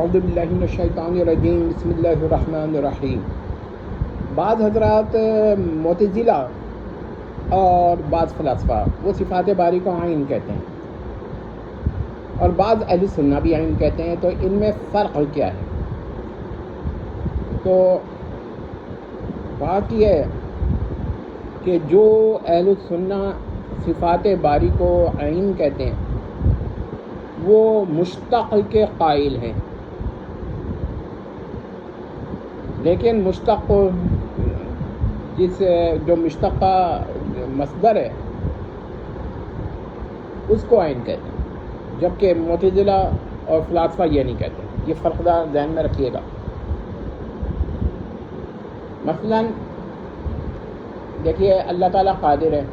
اعوذ باللہ من الشیطان الرجیم بسم اللہ الرحمن الرحیم۔ بعض حضرات معتزلہ اور بعض فلاسفہ وہ صفات باری کو عین کہتے ہیں اور بعض اہل سنہ بھی عین کہتے ہیں، تو ان میں فرق کیا ہے؟ تو بات یہ ہے کہ جو اہل سنہ صفات باری کو عین کہتے ہیں وہ مشتق کے قائل ہیں، لیکن مشتق جو مشتق کا مصدر ہے اس کو عین کہتے ہیں، جبکہ معتزلہ اور فلاسفہ یہ نہیں کہتے۔ یہ فرق ذہن میں رکھیے گا۔ مثلا دیکھیے اللہ تعالیٰ قادر ہے،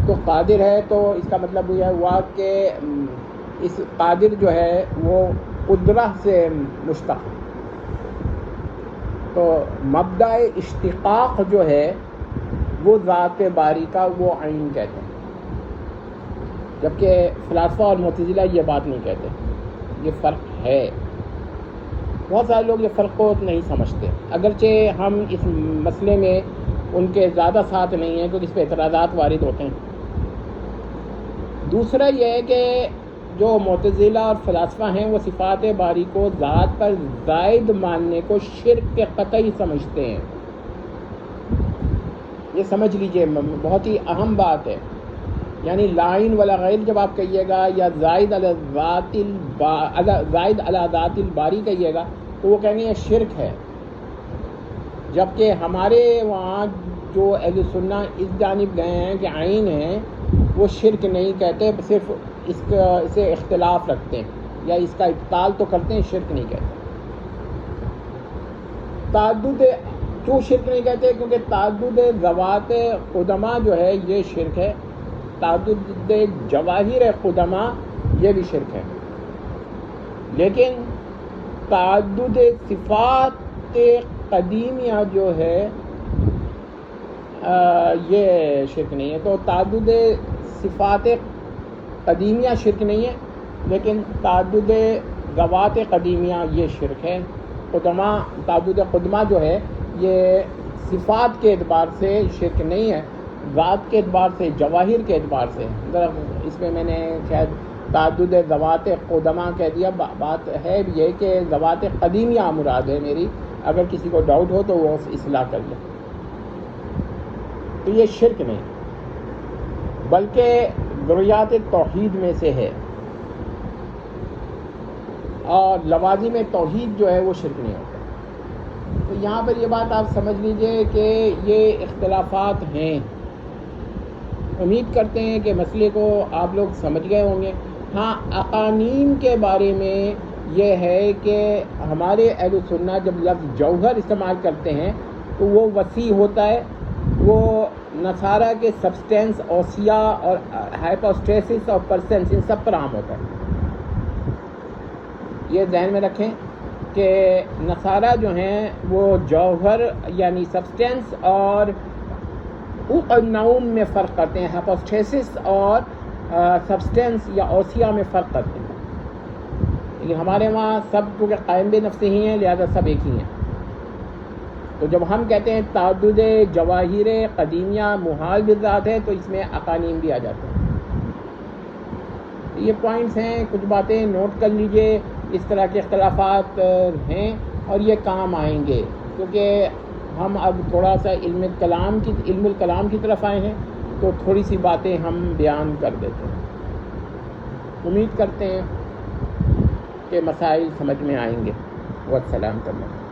تو قادر ہے تو اس کا مطلب یہ ہوا کہ اس قادر جو ہے وہ قدرہ سے مشتق، تو مبدأ اشتقاق جو ہے وہ ذات باری کا وہ عین کہتے ہیں، جبکہ فلاسفہ اور معتزلہ یہ بات نہیں کہتے۔ یہ فرق ہے، بہت سارے لوگ یہ فرق کو نہیں سمجھتے، اگرچہ ہم اس مسئلے میں ان کے زیادہ ساتھ نہیں ہیں کیونکہ اس پہ اعتراضات وارد ہوتے ہیں۔ دوسرا یہ ہے کہ جو معتزلہ اور فلاسفہ ہیں وہ صفات باری کو ذات پر زائد ماننے کو شرک کے قطعی سمجھتے ہیں۔ یہ سمجھ لیجئے، بہت ہی اہم بات ہے، یعنی لائن ولا غیر جب آپ کہیے گا یا زائد علی ذات الباری کہیے گا تو وہ کہیں گے یہ شرک ہے، جبکہ ہمارے وہاں جو اہل سنہ اس جانب گئے ہیں کہ عین ہیں وہ شرک نہیں کہتے، صرف اسے اختلاف رکھتے ہیں یا اس کا ابطال تو کرتے ہیں، شرک نہیں کہتے۔ تعدد کیوں شرک نہیں کہتے؟ کیونکہ تعدد ذوات قدما جو ہے یہ شرک ہے، تعدد جواہر قدما یہ بھی شرک ہے، لیکن تعدد صفات قدیمیہ جو ہے یہ شرک نہیں ہے۔ تو تعدد صفات قدیمیہ شرک نہیں ہے، لیکن تعدد ذوات قدیمیہ یہ شرک ہے۔ قدما تعدد قدما جو ہے یہ صفات کے اعتبار سے شرک نہیں ہے، ذات کے اعتبار سے، جواہر کے اعتبار سے۔ ذرا اس میں نے شاید تعدد ذوات قدما کہہ دیا، بات ہے یہ کہ ذوات قدیمیہ مراد ہے میری، اگر کسی کو ڈاؤٹ ہو تو وہ اصلاح کر لے۔ تو یہ شرک نہیں بلکہ ضروریات توحید میں سے ہے، اور لوازم توحید جو ہے وہ شرک نہیں ہوتا۔ تو یہاں پر یہ بات آپ سمجھ لیجئے کہ یہ اختلافات ہیں۔ امید کرتے ہیں کہ مسئلے کو آپ لوگ سمجھ گئے ہوں گے۔ ہاں، اقانیم کے بارے میں یہ ہے کہ ہمارے اہل سنہ جب لفظ جوہر استعمال کرتے ہیں تو وہ وسیع ہوتا ہے، وہ نصارہ کے سبسٹینس، اوسیا اور ہائپوسٹیسس اور پرسنس ان سب پر عام ہوتا ہے۔ یہ ذہن میں رکھیں کہ نصارہ جو ہیں وہ جوہر یعنی سبسٹینس اور نوم میں فرق کرتے ہیں، ہائپوسٹیسس اور سبسٹینس یا اوسیا میں فرق کرتے ہیں، لیکن ہمارے وہاں سب کیونکہ قائم بے نفس ہی ہیں لہذا سب ایک ہی ہیں۔ تو جب ہم کہتے ہیں تعدد جواہر قدیمیہ محال بالذات ہے تو اس میں اقانیم بھی آ جاتے ہیں۔ یہ پوائنٹس ہیں، کچھ باتیں نوٹ کر لیجئے، اس طرح کے اختلافات ہیں اور یہ کام آئیں گے، کیونکہ ہم اب تھوڑا سا علم الکلام کی طرف آئے ہیں تو تھوڑی سی باتیں ہم بیان کر دیتے ہیں۔ امید کرتے ہیں کہ مسائل سمجھ میں آئیں گے۔ والسلام علیکم۔